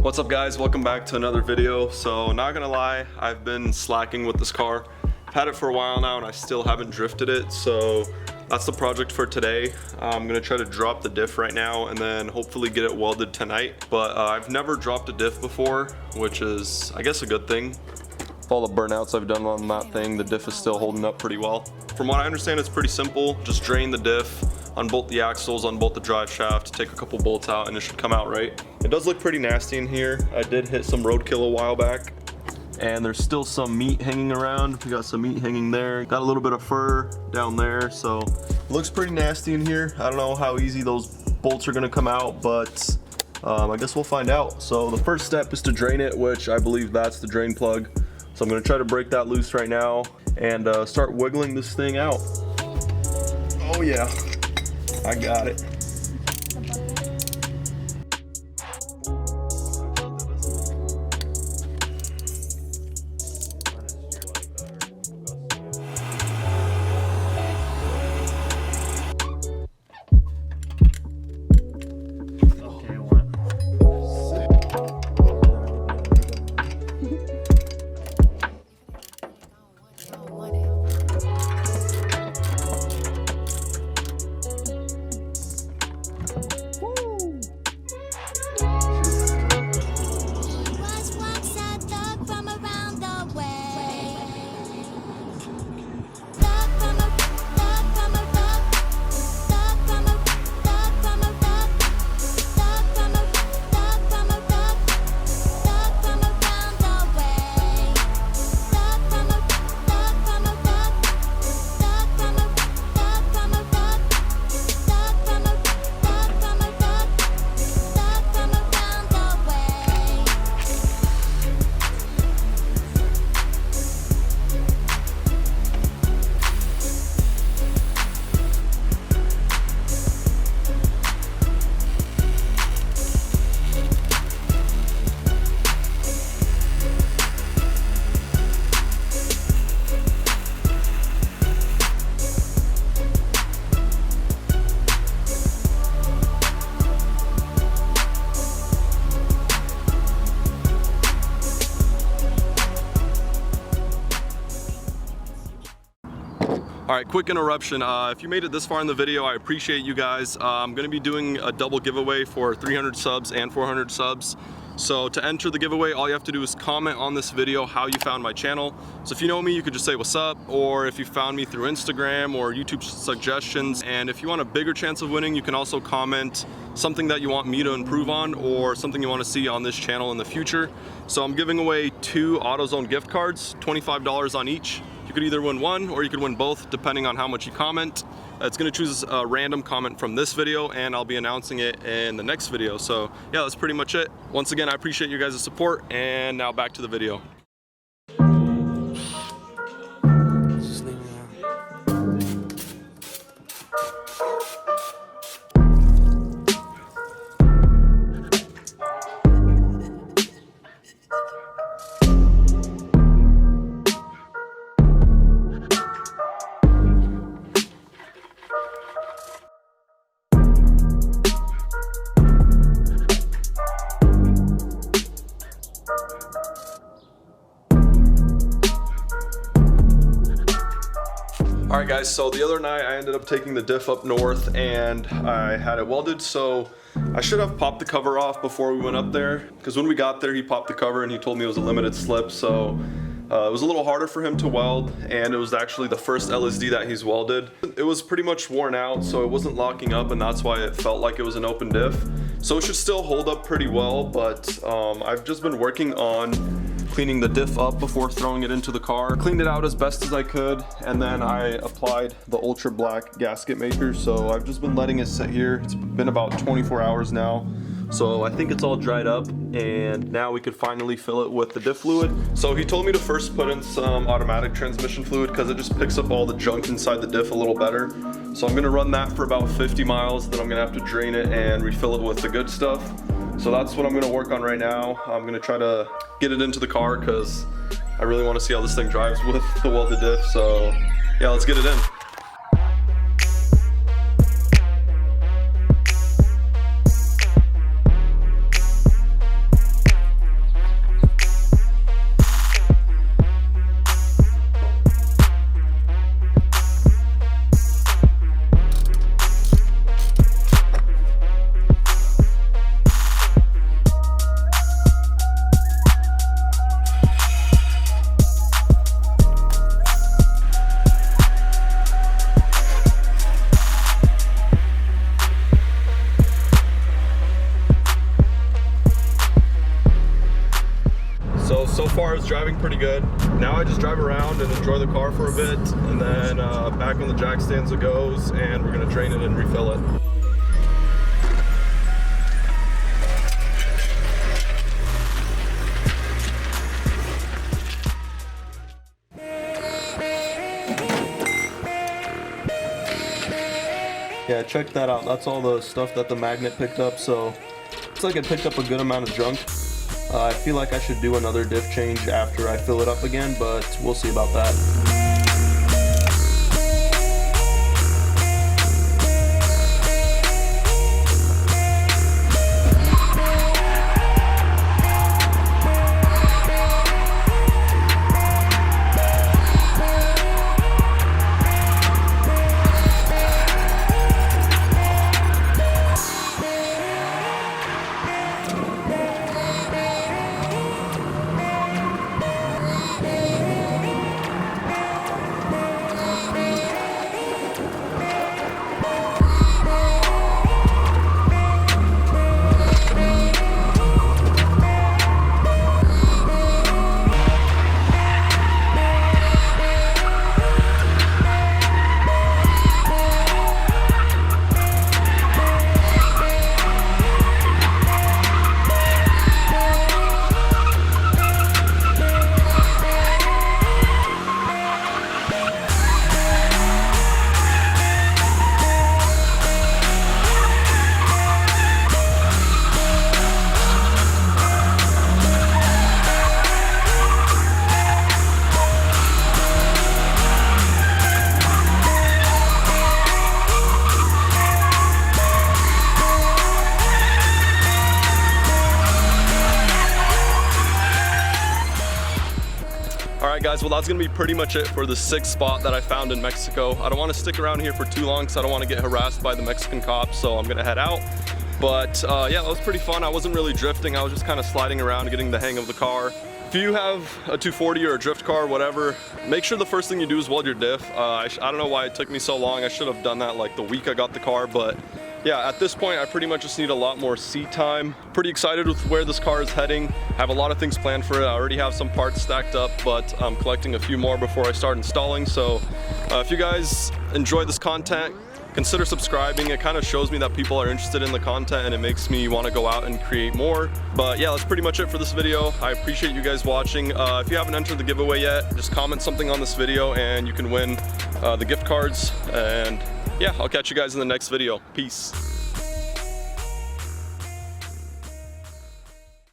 What's up guys, welcome back to another video. So not gonna lie, I've been slacking with this car. I've had it for a while now and I still haven't drifted it, so that's the project for today. I'm gonna try to drop the diff right now and then hopefully get it welded tonight. But I've never dropped a diff before, which is I guess a good thing. With all the burnouts I've done on that thing, the diff is still holding up pretty well. From what I understand, it's pretty simple. Just drain the diff, unbolt the axles, unbolt the drive shaft, take a couple bolts out, and it should come out right. It does look pretty nasty in here. I did hit some roadkill a while back, and there's still some meat hanging around. We got some meat hanging there. Got a little bit of fur down there, so it looks pretty nasty in here. I don't know how easy those bolts are gonna come out, but I guess we'll find out. So the first step is to drain it, which I believe that's the drain plug. So I'm gonna try to break that loose right now and start wiggling this thing out. Oh yeah, I got it. Alright, quick interruption. If you made it this far in the video, I appreciate you guys. I'm going to be doing a double giveaway for 300 subs and 400 subs. So to enter the giveaway, all you have to do is comment on this video how you found my channel. So if you know me, you could just say what's up, or if you found me through Instagram or YouTube suggestions. And if you want a bigger chance of winning, you can also comment something that you want me to improve on or something you want to see on this channel in the future. So I'm giving away 2 AutoZone gift cards, $25 on each. You could either win one or you could win both depending on how much you comment. It's going to choose a random comment from this video and I'll be announcing it in the next video. So yeah, that's pretty much it. Once again, I appreciate you guys' support, and now back to the video. Alright guys, so the other night I ended up taking the diff up north and I had it welded, so I should have popped the cover off before we went up there, because when we got there he popped the cover and he told me it was a limited slip, so it was a little harder for him to weld, and it was actually the first LSD that he's welded. It was pretty much worn out, so it wasn't locking up, and that's why it felt like it was an open diff. So it should still hold up pretty well, but I've just been working on cleaning the diff up before throwing it into the car. Cleaned it out as best as I could, and then I applied the ultra black gasket maker. So I've just been letting it sit here. It's been about 24 hours now. So I think it's all dried up, and now we could finally fill it with the diff fluid. So he told me to first put in some automatic transmission fluid because it just picks up all the junk inside the diff a little better. So I'm gonna run that for about 50 miles, then I'm gonna have to drain it and refill it with the good stuff. So that's what I'm gonna work on right now. I'm gonna try to get it into the car because I really want to see how this thing drives with the welded diff. So yeah, let's get it in. far as driving pretty good. Now I just drive around and enjoy the car for a bit, and then back on the jack stands it goes, and we're gonna drain it and refill it. Yeah, check that out. That's all the stuff that the magnet picked up, so it's like it picked up a good amount of junk. I feel like I should do another diff change after I fill it up again, but we'll see about that. Alright guys, well that's going to be pretty much it for the 6th spot that I found in Mexico. I don't want to stick around here for too long because I don't want to get harassed by the Mexican cops, so I'm going to head out. But yeah, that was pretty fun. I wasn't really drifting, I was just kind of sliding around, getting the hang of the car. If you have a 240 or a drift car, whatever, make sure the first thing you do is weld your diff. I don't know why it took me so long. I should have done that like the week I got the car, but yeah, at this point, I pretty much just need a lot more seat time. Pretty excited with where this car is heading. I have a lot of things planned for it. I already have some parts stacked up, but I'm collecting a few more before I start installing. So if you guys enjoy this content, consider subscribing. It kind of shows me that people are interested in the content and it makes me want to go out and create more. But yeah, that's pretty much it for this video. I appreciate you guys watching. If you haven't entered the giveaway yet, just comment something on this video and you can win the gift cards. And yeah, I'll catch you guys in the next video. Peace.